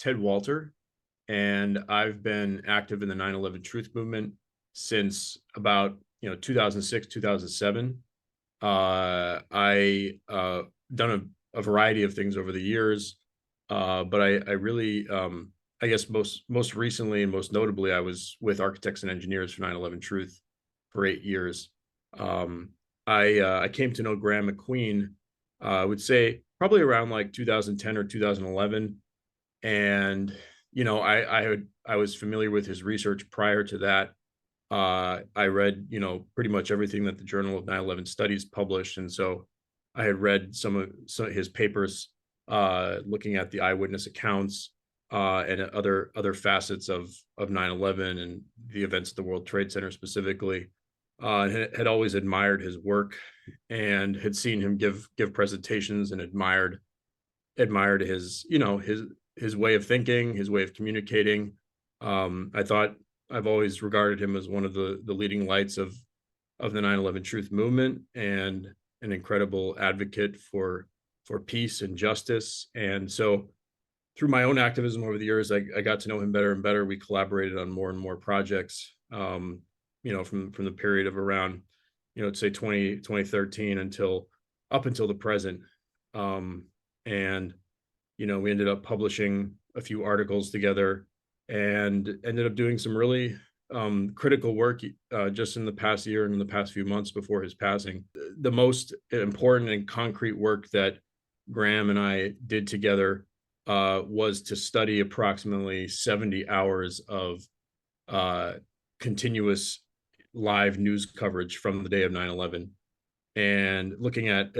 Ted Walter, and I've been active in the 9/11 Truth Movement since about 2006, 2007. I done a variety of things over the years, but I really I guess most recently and most notably I was with Architects and Engineers for 9/11 Truth for 8 years. Um, I came to know Graeme MacQueen, I would say probably around like 2010 or 2011, and I was familiar with his research prior to that. I read, pretty much everything that the Journal of 9/11 Studies published, and so I had read some of his papers, looking at the eyewitness accounts, and other facets of 9/11 and the events at the World Trade Center specifically. And had always admired his work and had seen him give presentations and admired his his way of thinking, his way of communicating. I thought I've always regarded him as one of the leading lights of the 9/11 Truth Movement and an incredible advocate for peace and justice. And so through my own activism over the years, I got to know him better and better. We collaborated on more and more projects, from the period of around, say 2013 until up until the present. And we ended up publishing a few articles together and ended up doing some really critical work just in the past year and in the past few months before his passing. The most important and concrete work that Graeme and I did together was to study approximately 70 hours of continuous live news coverage from the day of 9/11 and looking at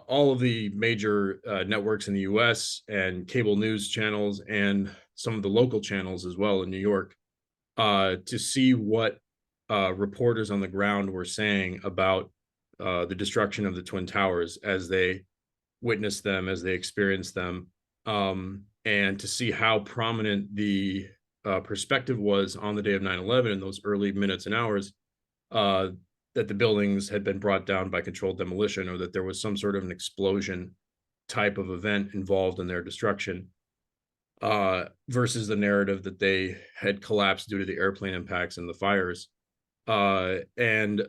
all of the major networks in the US and cable news channels and some of the local channels as well in New York, to see what reporters on the ground were saying about the destruction of the Twin Towers as they witnessed them, as they experienced them, and to see how prominent the perspective was on the day of 9/11 in those early minutes and hours, that the buildings had been brought down by controlled demolition, or that there was some sort of an explosion type of event involved in their destruction, versus the narrative that they had collapsed due to the airplane impacts and the fires. And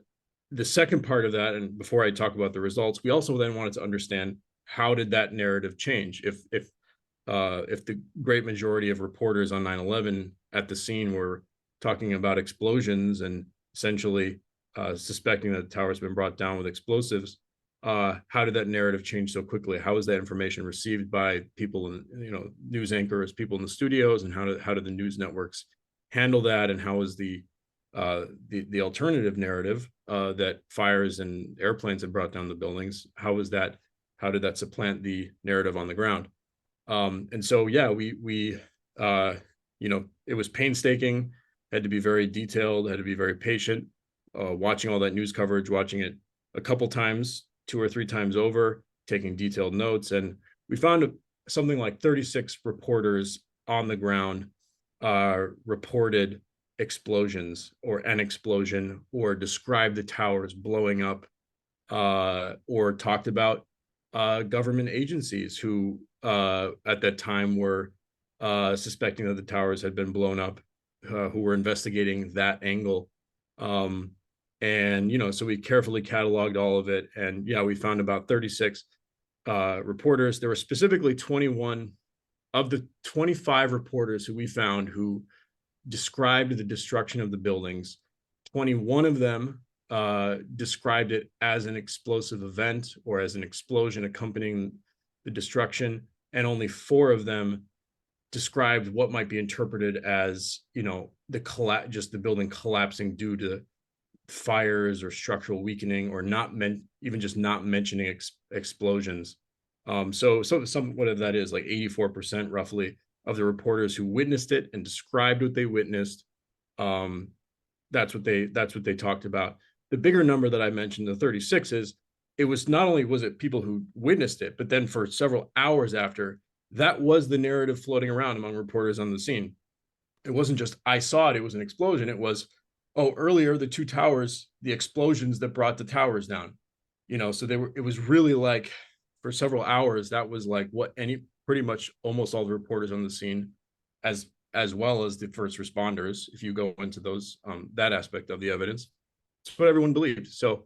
the second part of that, and before I talk about the results, we also then wanted to understand how did that narrative change if the great majority of reporters on 9/11 at the scene were talking about explosions and essentially suspecting that the tower's been brought down with explosives. How did that narrative change so quickly? How was that information received by people in, news anchors, people in the studios, and how did the news networks handle that? And how was the alternative narrative that fires and airplanes had brought down the buildings? How did that supplant the narrative on the ground? And so, yeah, we it was painstaking, had to be very detailed, had to be very patient, watching all that news coverage, watching it a couple times, 2 or 3 times over, taking detailed notes. And we found something like 36 reporters on the ground reported explosions or an explosion, or described the towers blowing up, or talked about government agencies who at that time were suspecting that the towers had been blown up, who were investigating that angle. And so we carefully cataloged all of it, and yeah, we found about 36 reporters. There were specifically 21 of the 25 reporters who we found who described the destruction of the buildings. 21 of them described it as an explosive event or as an explosion accompanying the destruction, and only 4 of them described what might be interpreted as just the building collapsing due to fires or structural weakening, or even just not mentioning explosions. So somewhat of that is like 84% roughly of the reporters who witnessed it and described what they witnessed. That's what they talked about. The bigger number that I mentioned, the 36, is it was not only was it people who witnessed it, but then for several hours after, that was the narrative floating around among reporters on the scene. It wasn't just I saw it, it was an explosion. It was, oh, earlier the 2 towers, the explosions that brought the towers down. So it was really like, for several hours, that was like what pretty much almost all the reporters on the scene, as well as the first responders, if you go into those that aspect of the evidence. It's what everyone believed. So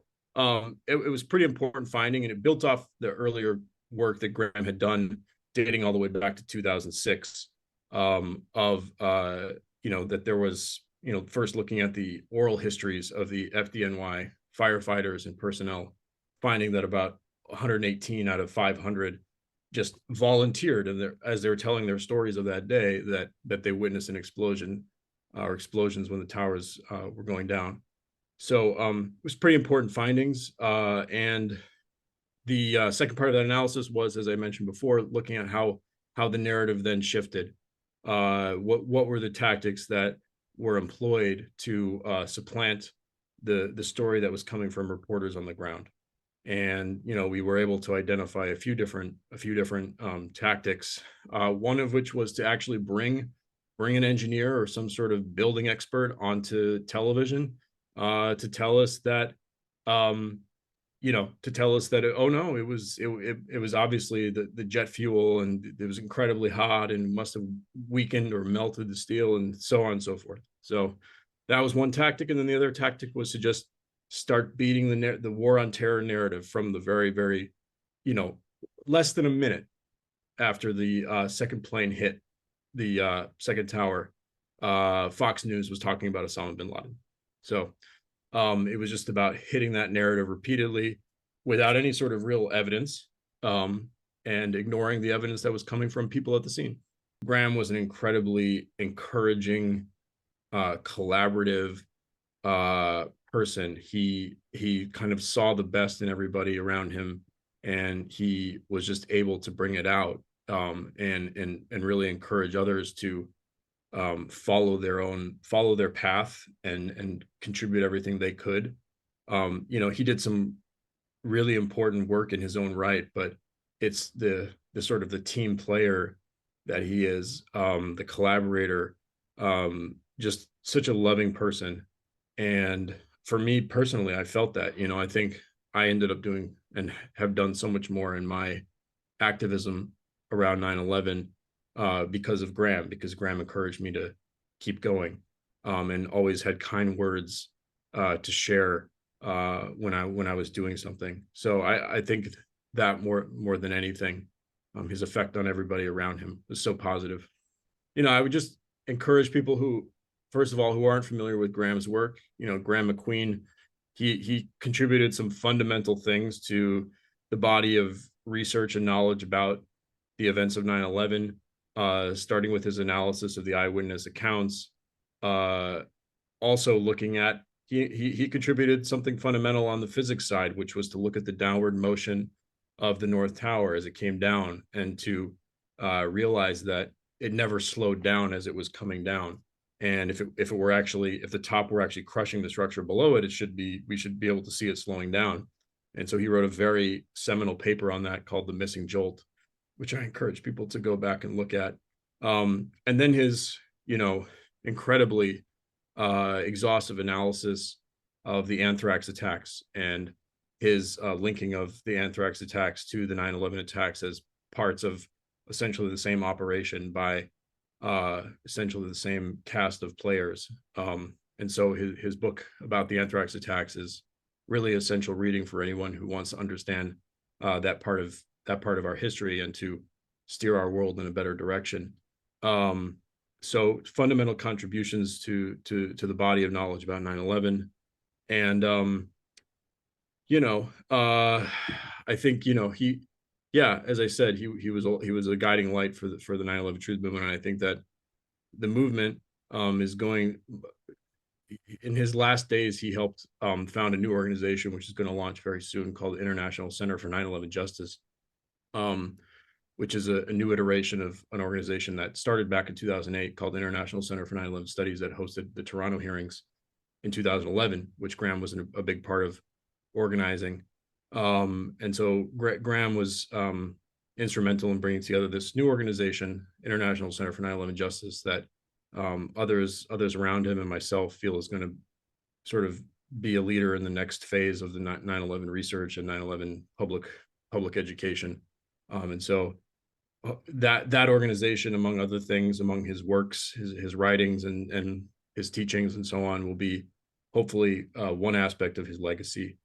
it was pretty important finding, and it built off the earlier work that Graeme had done, dating all the way back to 2006, of that there was, first looking at the oral histories of the FDNY firefighters and personnel, finding that about 118 out of 500 just volunteered, and as they were telling their stories of that day, that they witnessed an explosion or explosions when the towers were going down. So it was pretty important findings. And the second part of that analysis was, as I mentioned before, looking at how the narrative then shifted. What were the tactics that were employed to supplant the story that was coming from reporters on the ground? And we were able to identify a few different tactics. One of which was to actually bring an engineer or some sort of building expert onto television to tell us that oh no, it was obviously the jet fuel, and it was incredibly hot and must have weakened or melted the steel, and so on and so forth. So that was one tactic. And then the other tactic was to just start beating the war on terror narrative from the very, very, less than a minute after the second plane hit the second tower. Fox News was talking about Osama bin Laden. So it was just about hitting that narrative repeatedly without any sort of real evidence, and ignoring the evidence that was coming from people at the scene. Graeme was an incredibly encouraging, collaborative person. He kind of saw the best in everybody around him, and he was just able to bring it out, and really encourage others to follow their path and contribute everything they could. He did some really important work in his own right, but it's the sort of the team player that he is, the collaborator, just such a loving person. And for me personally, I felt that, I think I ended up doing and have done so much more in my activism around 9/11 because of Graeme, because Graeme encouraged me to keep going, and always had kind words to share when I was doing something. So I think that more than anything, his effect on everybody around him was so positive. I would just encourage people who, first of all, who aren't familiar with Graeme's work. Graeme MacQueen, he contributed some fundamental things to the body of research and knowledge about the events of 9/11, starting with his analysis of the eyewitness accounts. Also looking at, he contributed something fundamental on the physics side, which was to look at the downward motion of the North Tower as it came down, and to realize that it never slowed down as it was coming down. And if the top were actually crushing the structure below it, we should be able to see it slowing down. And so he wrote a very seminal paper on that called The Missing Jolt, which I encourage people to go back and look at. And then his, incredibly exhaustive analysis of the anthrax attacks, and his linking of the anthrax attacks to the 9/11 attacks as parts of essentially the same operation by essentially the same cast of players. And so his book about the anthrax attacks is really essential reading for anyone who wants to understand that part of our history and to steer our world in a better direction. So fundamental contributions to the body of knowledge about 9/11. And I think as I said, he was a guiding light for the 9/11 truth movement. And I think that the movement is going, in his last days, he helped found a new organization which is going to launch very soon, called International Center for 9/11 Justice, which is a new iteration of an organization that started back in 2008 called International Center for 9/11 Studies, that hosted the Toronto hearings in 2011, which Graeme was a big part of organizing. And so Graeme was instrumental in bringing together this new organization, International Center for 9/11 Justice, that others around him and myself feel is going to sort of be a leader in the next phase of the 9/11 research and 9/11 public education. And so that organization, among other things, among his works, his writings, and his teachings and so on, will be hopefully one aspect of his legacy.